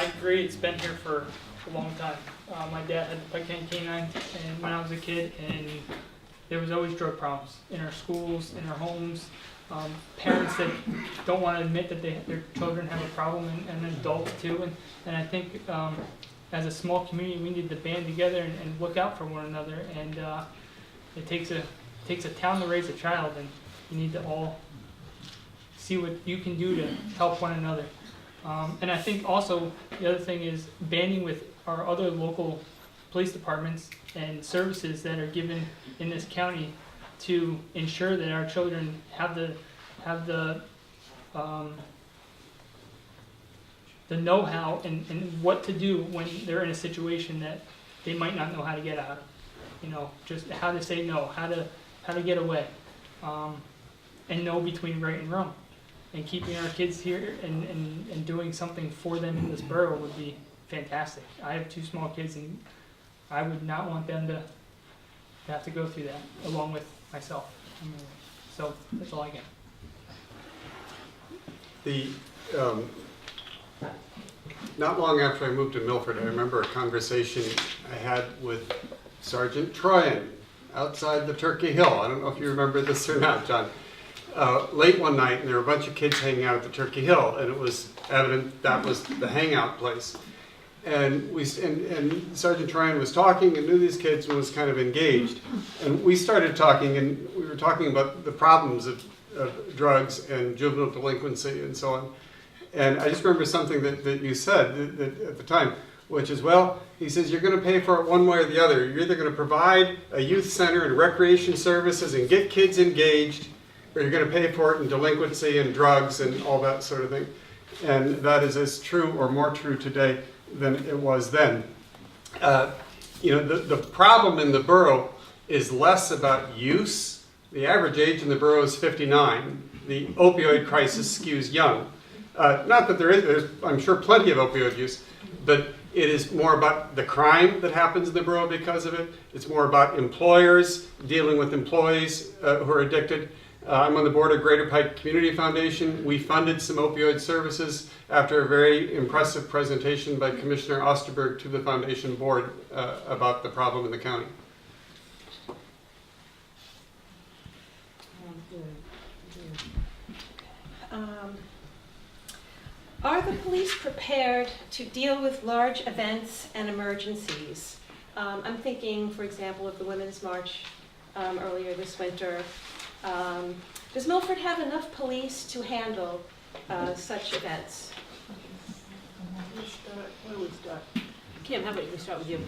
agree. It's been here for a long time. My dad had the Pike Canine and when I was a kid, and there was always drug problems in our schools, in our homes. Parents that don't want to admit that their children have a problem, and adults too. And I think as a small community, we need to band together and look out for one another. And it takes a town to raise a child, and you need to all see what you can do to help one another. And I think also the other thing is banding with our other local police departments and services that are given in this county to ensure that our children have the know-how and what to do when they're in a situation that they might not know how to get out of. You know, just how to say no, how to get away, and know between right and wrong. And keeping our kids here and doing something for them in this borough would be fantastic. I have 2 small kids, and I would not want them to have to go through that along with myself. So that's all I got. Not long after I moved to Milford, I remember a conversation I had with Sergeant Troyan outside the Turkey Hill. I don't know if you remember this or not, John. Late one night, and there were a bunch of kids hanging out at the Turkey Hill, and it was evident that was the hangout place. And Sergeant Troyan was talking and knew these kids and was kind of engaged. And we started talking, and we were talking about the problems of drugs and juvenile delinquency and so on. And I just remember something that you said that at the time, which is, well, he says, you're going to pay for it one way or the other. You're either going to provide a youth center and recreation services and get kids engaged, or you're going to pay for it in delinquency and drugs and all that sort of thing. And that is as true or more true today than it was then. The problem in the borough is less about use. The average age in the borough is 59. The opioid crisis skews young. Not that there's, I'm sure, plenty of opioid use, but it is more about the crime that happens in the borough because of it. It's more about employers dealing with employees who are addicted. I'm on the board of Greater Pike Community Foundation. We funded some opioid services after a very impressive presentation by Commissioner Osterberg to the foundation board about the problem in the county. Are the police prepared to deal with large events and emergencies? I'm thinking, for example, of the Women's March earlier this winter. Does Milford have enough police to handle such events? Where do we start? Kim, how about we start with you?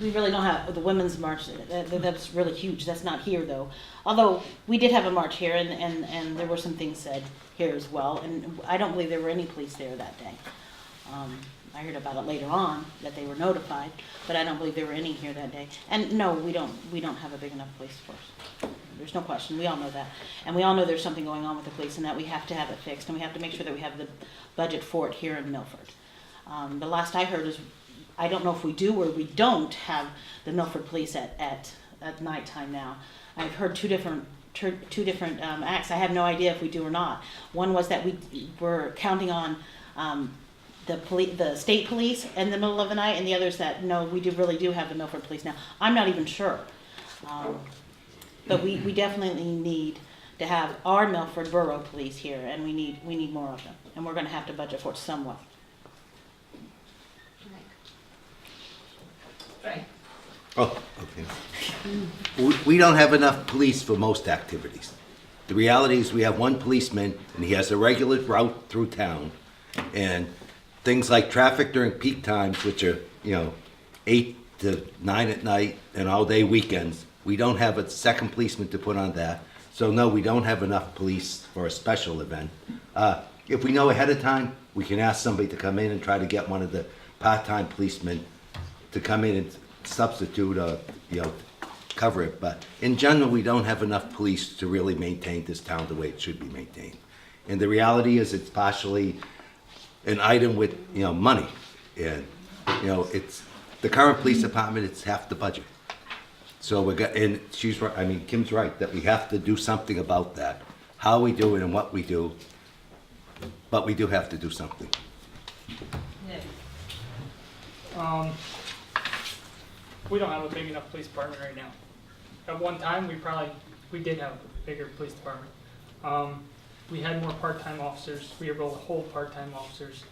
We really don't have the Women's March. That's really huge. That's not here, though. Although we did have a march here, and there were some things said here as well. And I don't believe there were any police there that day. I heard about it later on that they were notified, but I don't believe there were any here that day. And no, we don't have a big enough police force. There's no question. We all know that, and we all know there's something going on with the police, and that we have to have it fixed, and we have to make sure that we have the budget for it here in Milford. The last I heard is, I don't know if we do or we don't have the Milford police at nighttime now. I've heard two different acts. I have no idea if we do or not. One was that we were counting on the state police in the middle of the night, and the others that no, we really do have the Milford police now. I'm not even sure, but we definitely need to have our Milford Borough police here, and we need more of them, and we're going to have to budget for it somewhat. Right. Oh, okay. We don't have enough police for most activities. The reality is we have one policeman, and he has a regular route through town, and things like traffic during peak times, which are, 8 to 9 at night and all day weekends, we don't have a second policeman to put on that. So no, we don't have enough police for a special event. If we know ahead of time, we can ask somebody to come in and try to get one of the part-time policemen to come in and substitute, cover it. But in general, we don't have enough police to really maintain this town the way it should be maintained. And the reality is it's partially an item with, money. And, it's the current police department, it's half the budget. So and she's right, Kim's right, that we have to do something about that. How we do it and what we do, but we do have to do something. We don't have a big enough police department right now. At one time, we did have a bigger police department. We had more part-time officers. We were able to hold part-time officers.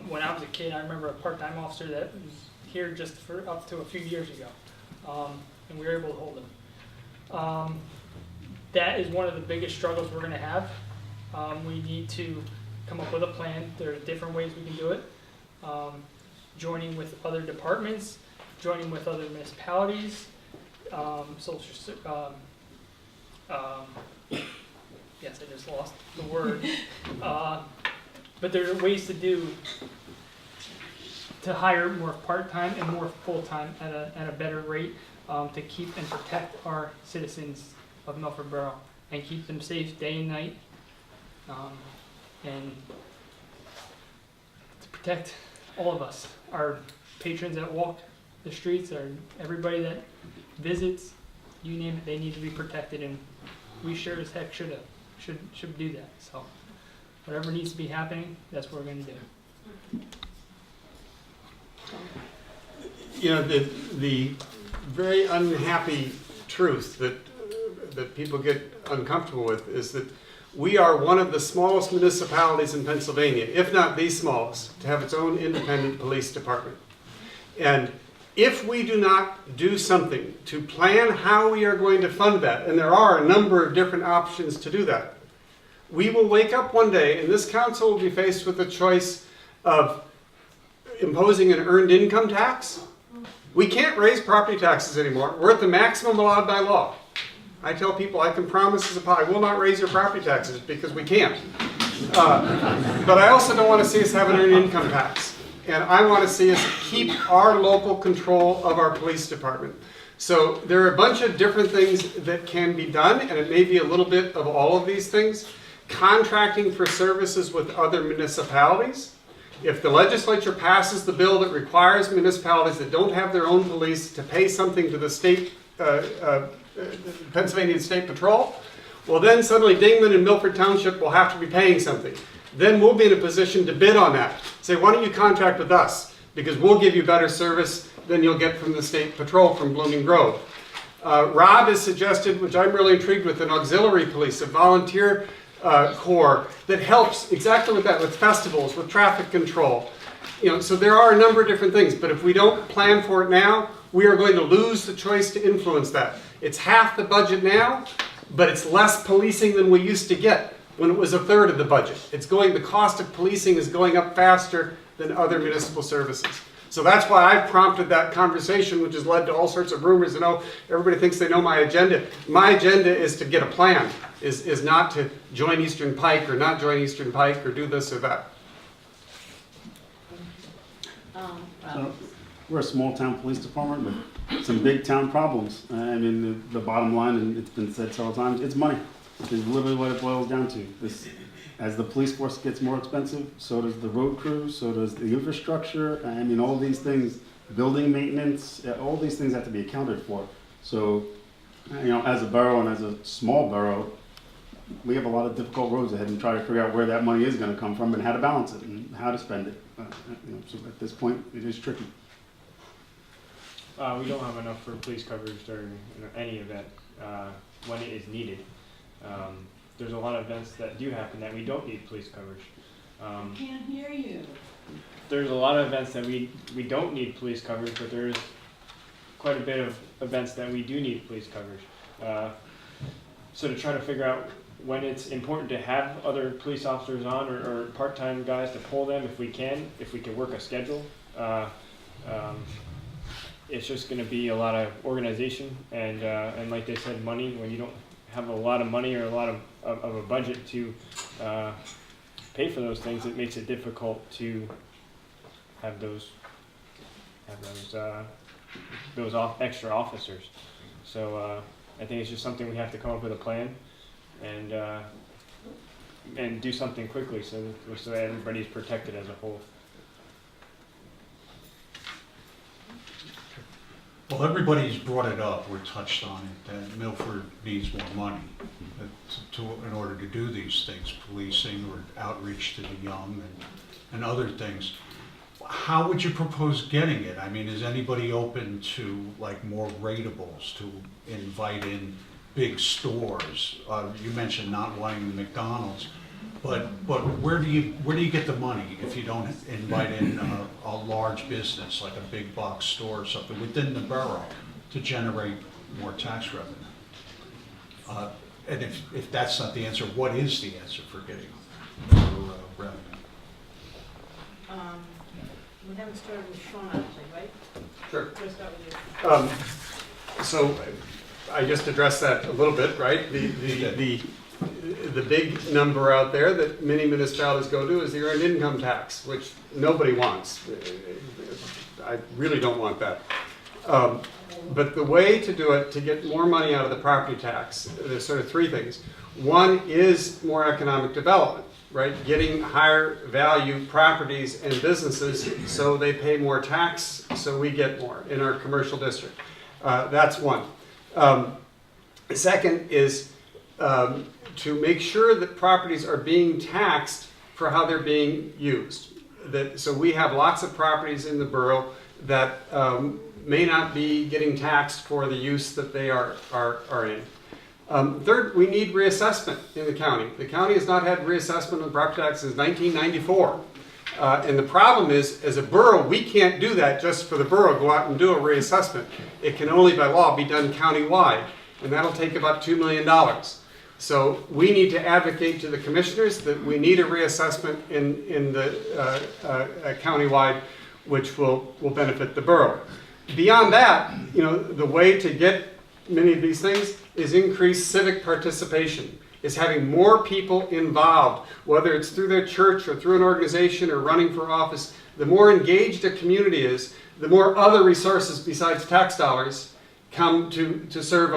When I was a kid, I remember a part-time officer that was here just for up to a few years ago, and we were able to hold him. That is one of the biggest struggles we're going to have. We need to come up with a plan. There are different ways we can do it. Joining with other departments, joining with other municipalities, yes, I just lost the word. But there are ways to hire more part-time and more full-time at a better rate to keep and protect our citizens of Milford Borough and keep them safe day and night, and to protect all of us, our patrons that walk the streets, or everybody that visits, you name it, they need to be protected, and we sure as heck should do that. So whatever needs to be happening, that's what we're going to do. You know, the very unhappy truth that people get uncomfortable with is that we are one of the smallest municipalities in Pennsylvania, if not the smallest, to have its own independent police department. And if we do not do something to plan how we are going to fund that, and there are a number of different options to do that, we will wake up one day and this council will be faced with the choice of imposing an earned income tax. We can't raise property taxes anymore. We're at the maximum allowed by law. I tell people I can promise as a I will not raise your property taxes because we can't. But I also don't want to see us have an earned income tax. And I want to see us keep our local control of our police department. So there are a bunch of different things that can be done, and it may be a little bit of all of these things. Contracting for services with other municipalities. If the legislature passes the bill that requires municipalities that don't have their own police to pay something to the state, Pennsylvania State Patrol, well then suddenly Dingman and Milford Township will have to be paying something. Then we'll be in a position to bid on that. Say, why don't you contract with us? Because we'll give you better service than you'll get from the State Patrol from Blooming Grove. Rob has suggested, which I'm really intrigued with, an auxiliary police, a volunteer corps that helps exactly with that, with festivals, with traffic control. You know, so there are a number of different things, but if we don't plan for it now, we are going to lose the choice to influence that. It's half the budget now, but it's less policing than we used to get when it was a third of the budget. The cost of policing is going up faster than other municipal services. So that's why I've prompted that conversation, which has led to all sorts of rumors. And everybody thinks they know my agenda. My agenda is to get a plan, is not to join Eastern Pike or not join Eastern Pike or do this or that. So we're a small town police department with some big town problems. I mean, the bottom line, and it's been said several times, it's money. It's literally what it boils down to. As the police force gets more expensive, so does the road crew, so does the infrastructure. I mean, all these things, building maintenance, all these things have to be accounted for. So, you know, as a borough and as a small borough, we have a lot of difficult roads ahead and try to figure out where that money is going to come from and how to balance it and how to spend it. You know, so at this point, it is tricky. We don't have enough for police coverage during any event when it is needed. There's a lot of events that do happen that we don't need police coverage. Can't hear you. There's a lot of events that we don't need police coverage, but there's quite a bit of events that we do need police coverage. So to try to figure out when it's important to have other police officers on or part-time guys to pull them if we can work a schedule. It's just going to be a lot of organization and like they said, money. When you don't have a lot of money or a lot of a budget to pay for those things, it makes it difficult to have those extra officers. So I think it's just something we have to come up with a plan and do something quickly so that everybody's protected as a whole. Well, everybody's brought it up, or touched on it, that Milford needs more money in order to do these things, policing or outreach to the young and other things. how would you propose getting it? I mean, is anybody open to like more ratables, to invite in big stores? You mentioned not wanting the McDonald's, but where do you get the money if you don't invite in a large business like a big box store or something within the borough to generate more tax revenue? And if that's not the answer, what is the answer for getting more revenue? We haven't started with Sean, actually, right? Sure. We'll start with you. So I just addressed that a little bit, right? The big number out there that many municipalities go to is the earned income tax, which nobody wants. I really don't want that. But the way to do it, to get more money out of the property tax, there's sort of three things. One is more economic development, right? Getting higher value properties and businesses so they pay more tax, so we get more in our commercial district. That's one. Second is to make sure that properties are being taxed for how they're being used. So we have lots of properties in the borough that may not be getting taxed for the use that they are in. Third, we need reassessment in the county. The county has not had reassessment on property tax since 1994. And the problem is, as a borough, we can't do that just for the borough, go out and do a reassessment. It can only by law be done countywide, and that'll take about $2 million. So we need to advocate to the commissioners that we need a reassessment in the countywide, which will benefit the borough. Beyond that, the way to get many of these things is increased civic participation, is having more people involved, whether it's through their church or through an organization or running for office. The more engaged a community is, the more other resources besides tax dollars come to serve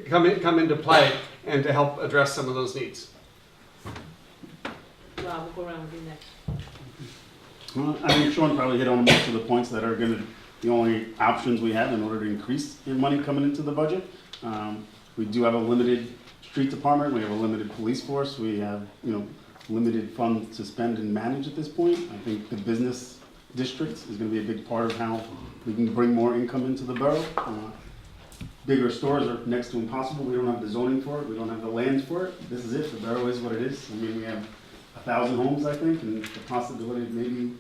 come into play and to help address some of those needs. Rob, we'll go around with you next. Well, I think Sean probably hit on most of the points that are going to the only options we have in order to increase the money coming into the budget. We do have a limited street department. We have a limited police force. We have limited funds to spend and manage at this point. I think the business district is going to be a big part of how we can bring more income into the borough. Bigger stores are next to impossible. We don't have the zoning for it. We don't have the land for it. This is it. The borough is what it is. I mean, we have 1,000 homes, I think, and the possibility of maybe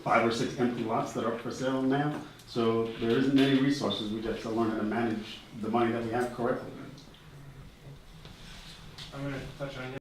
5 or 6 empty lots that are up for sale now. So there isn't many resources. We just have to learn how to manage the money that we have correctly. I'm going to touch on